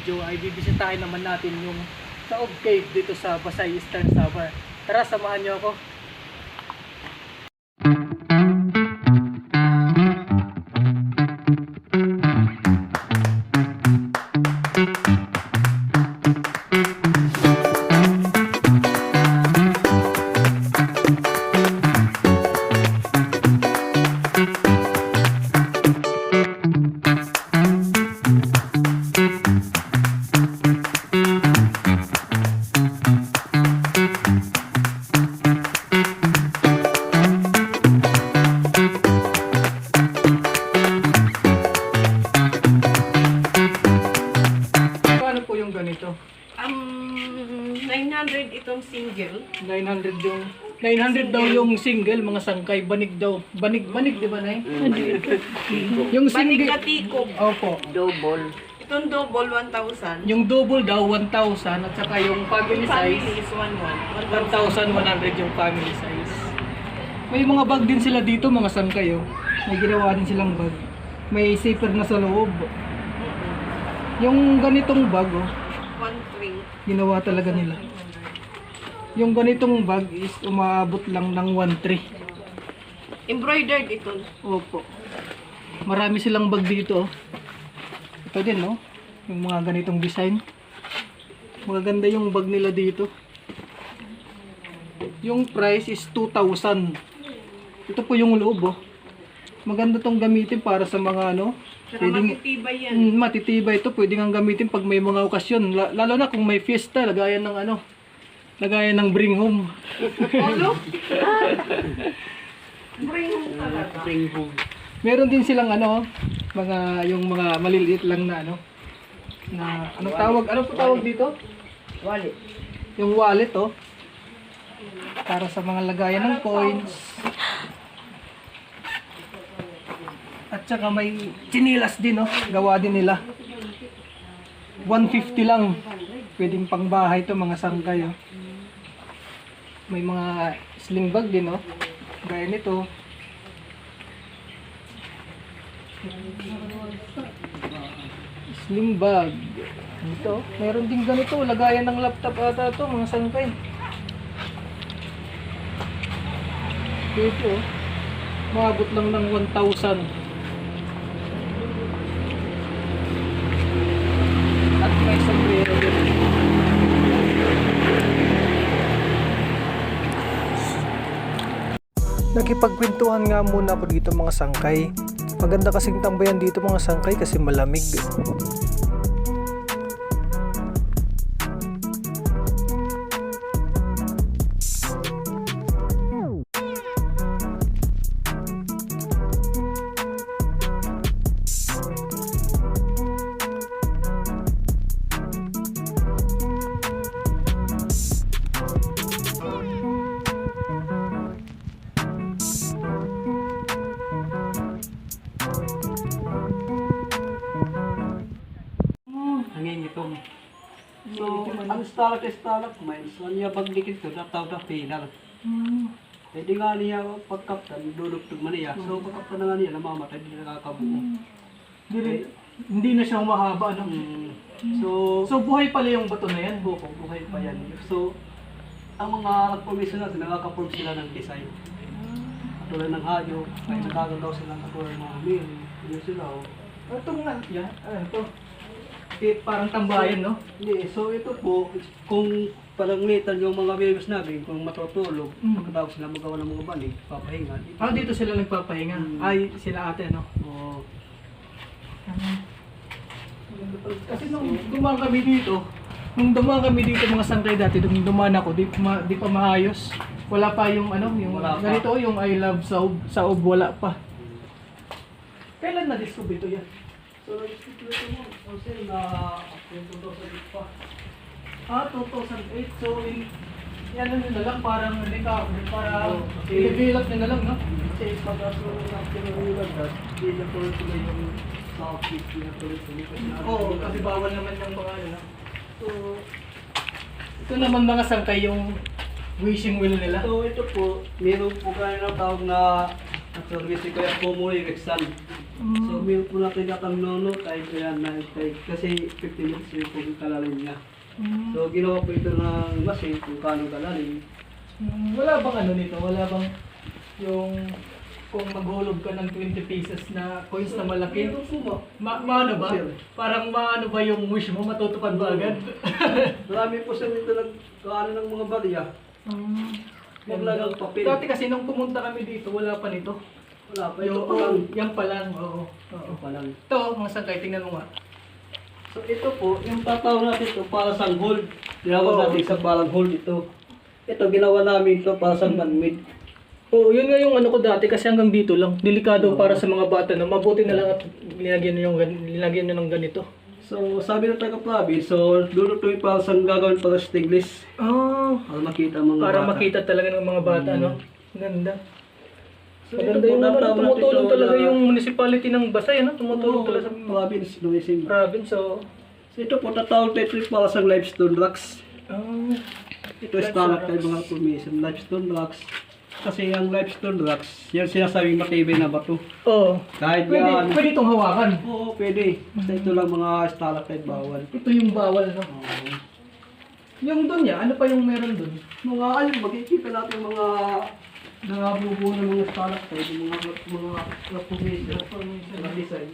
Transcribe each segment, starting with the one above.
video ay bibisitahin naman natin yung Taob Cave dito sa Pasay Eastern Samar. Tara, samahan niyo ako. Ganito. 900 itong single. 900 daw yung single, mga sangkay, banig daw. Banig, di ba, Nay? Yung Banig single. na tikog. Opo. Double. Itong double 1,000. Yung double daw 1,000 at saka yung family size Family is 1,100 yung family size. May mga bag din sila dito, mga sangkay, oh. May ginawa din silang bag. May zipper na sa loob. Yung ganitong bag, oh, 1,300. ginawa talaga nila. Yung ganitong bag is umaabot lang ng 1,300. Embroidered ito. Opo. Marami silang bag dito, oh. Ito din, no? Yung mga ganitong design. Magaganda yung bag nila dito. Yung price is 2,000. Ito po yung loob, oh. Maganda tong gamitin para sa mga ano. Pero matitibay yan. Matitibay ito. Pwede nga gamitin pag may mga okasyon. Lalo na kung may fiesta, lagayan ng ano. Lagayan ng bring home. Olo? Bring home talaga. Bring home. Meron din silang ano, yung mga maliliit lang na ano. Na ano tawag? Ano po tawag dito? Wallet. Yung wallet, oh. Para sa mga lagayan ng coins. At saka may chinilas din, oh. Gawa din nila. 150 lang. Pwedeng pangbahay to, mga sangkay, oh. May mga sling bag din, oh. Gaya nito. Sling bag. Ito, meron din ganito. Lagayan ng laptop ata to, mga sangkay. Ito, oh. Maabot lang ng 1,000. At may sombrero din. Nakipagkwentuhan nga muna ako dito, mga sangkay. Maganda kasing tambayan dito, mga sangkay, kasi malamig. Hangin itong. So, ang stalagmites, niya pagdikit ko, natawag na final. Pwede nga niya pagkaptan, dudugtog man niya. So, pagkaptan na nga niya, namamatay, hindi nakakabuo. Hindi na siya mahaba, ano? So, So buhay pala yung bato na yan, Boko. buhay pa yan. So, ang mga nagpumiso natin, nakaka-form sila ng design. Katulad ng hayo, ay nagagalaw sila ng katulad ng mga mill. Yun sila, oh. Ito nga, yan. Ito. Parang tambayan, no? Hindi, so ito po, kung palangitan yung mga bebes namin, kung matutulog, pagkatapos sila magawa ng mga banig, papahinga. Dito sila nagpapahinga. Ay, sila ate, no? Oo. Kasi nung dumaan kami dito, mga sangkay dati, nung dumaan ako, di pa maayos. Wala pa yung ano, yung Wala pa. ganito, yung I love Saob, wala pa. Kailan na-discover ito yan? So, ito mo, kasi na 2008 pa. 2008. So, yan ano na lang, parang para Okay. i-develop nyo na lang, no? Kasi pag-aso ng pinag-ulan na, hindi na tuloy yung socket, hindi na tuloy kasi Oo, kasi bawal naman yung mga ano. So, ito naman mga sangkay yung wishing well nila. So, ito po, meron po kayo na tawag na service ko yung Pumuli Rexan. So, meron po natin katang nono kahit ayan na kasi 50 minutes yung kung kalalim niya. So, ginawa po ito ng machine kung paano kalalim. Wala bang ano nito? Wala bang yung kung maghulog ka ng 20 pieces na coins na malaki? Maano ba? Parang maano ba yung wish mo? Matutupad ba agad? Marami po sa dito nagkaano ng mga barya. Maglagang papel. Dati kasi nung pumunta kami dito, wala pa nito. Wala pa, ito pa lang. Yan pa lang, oo. Ito pa lang. Ito, mga sangkay, tingnan mo nga. So ito po, yung tataw natin ito para sa hold. Ginawag natin sa parang hold ito. Ito, ginawa namin ito para sa man-made. Oo, yun nga yung ano ko dati kasi hanggang dito lang. Delikado para sa mga bata na mabuti na lang at linagyan nyo ng ganito. So, sabi ng taga-province, so lulutuin para sa gagawin para sa stainless. Ah, Para makita ang mga para bata. makita talaga ng mga bata, no? Ganda. So, ito Maganda po, yung ano, tataw natin tumutulong ito talaga na- yung municipality ng Basay, ano? Tumutulong talaga sa province, Luisim. province, so... So, ito po, tatawag tayo para sa limestone rocks. Ah, Ito stalak tayo mga formation, limestone rocks. Kasi ang limestone rocks, yan sinasabing matibay na bato. oo. Kahit yan. Pwede itong hawakan. Oo, pwede. Basta ito lang mga stalactite bawal. Ito yung bawal, no? Yung doon niya, ano pa yung meron doon? Mga ayun, makikita natin mga nangabubuo ng mga stalactite, yung mga formation, mga design.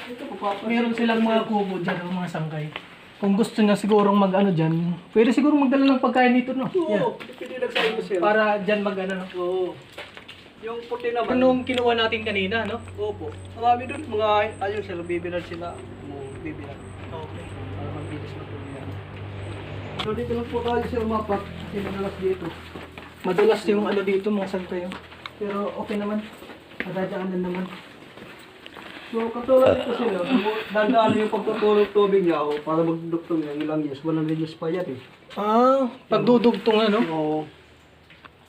Ito po, Meron silang mga kubo dyan, mga sangkay. Kung gusto niya sigurong mag-ano dyan, pwede sigurong magdala ng pagkain dito, no? Yeah. Oo, pwede nagsabi ko sila. Para dyan mag-ano, no? Oo. Yung puti naman. Anong kinuha natin kanina, no? Opo. Marami doon, mga ayun sila, bibilan sila. Bibilan. Okay. Para mabilis na po yan. So dito lang po tayo sa umapak. Kasi madalas dito. Madulas yung ano dito, mga sangkay. Oh. Pero okay naman. Madadaanan naman. So katulad dito sila, dadaan yung pagtutulog tubig niya ako para magduktong niya ilang years. 100 years pa yan eh. Ah, pagdudugtong ano? Oo.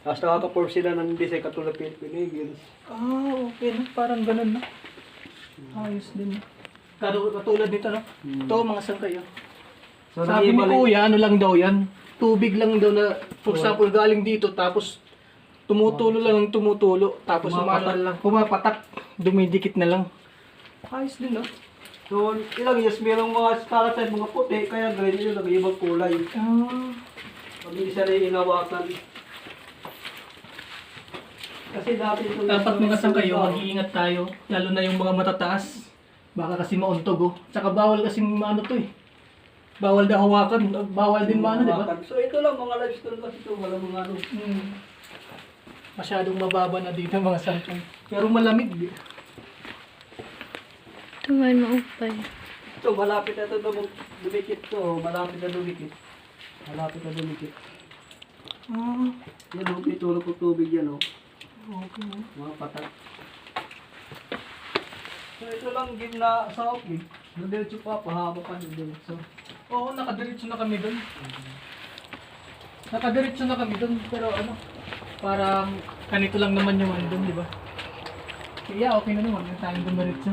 Tapos nakaka-form sila ng design katulad Philippine Eagles. Ah, okay na. Parang ganun, no? Ayos din. Katulad nito, no? Ito, mga sangkay. Oh. So Sabi ni nag-ibalik- Kuya, ano lang daw yan? Tubig lang daw na, for example, galing dito, tapos tumutulo lang ng tumutulo, tapos Pumapatak lang. Pumapatak, dumidikit na lang. Ayos din, no? So ilang years, merong mga stalactite, mga puti, kaya ganyan yung nag-ibang kulay. Ah, Pag-ibig siya na inawakan. Kasi dati itong... dapat mga sangkayo, mag-iingat tayo, lalo na yung mga matataas. Baka kasi mauntog, oh. Tsaka bawal kasi maano to, eh. Bawal daw hawakan, bawal din maano, di ba? So ito lang, mga limestone kasi ito, wala mga ano. Masyadong mababa na dito mga sangkay. Pero malamig, di. Tuman maupay. Ito, malapit na ito dumikit to, malapit na dumikit. Malapit na dumikit. Ah, Yan o, pitulog ko tubig yan o, okay. mga patak. So ito lang gimna sa okay. Diretso pa, pahaba pa din diretso. Oo, nakadiretso na kami doon. Nakadiretso na kami doon, pero ano, parang ganito lang naman yung ano doon, di ba? Kaya okay na naman, huwag na tayong dumiretso.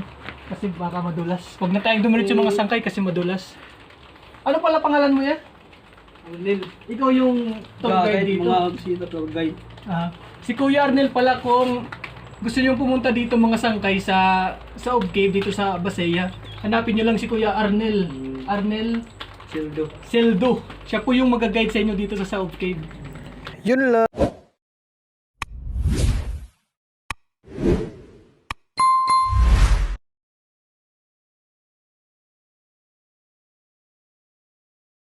Kasi baka madulas. Huwag na tayong dumiretso mga sangkay kasi madulas. Ano pala pangalan mo yan? Arnel, Ikaw yung tour guide dito. mga bisita tour guide. Ah, si Kuya Arnel pala, kung gusto niyo pumunta dito mga sangkay sa Ob Cave dito sa Basaya, hanapin niyo lang si Kuya Arnel. Arnel Sildo. Seldo. Siya po yung mag-guide sa inyo dito sa Ob Cave. Yun lang.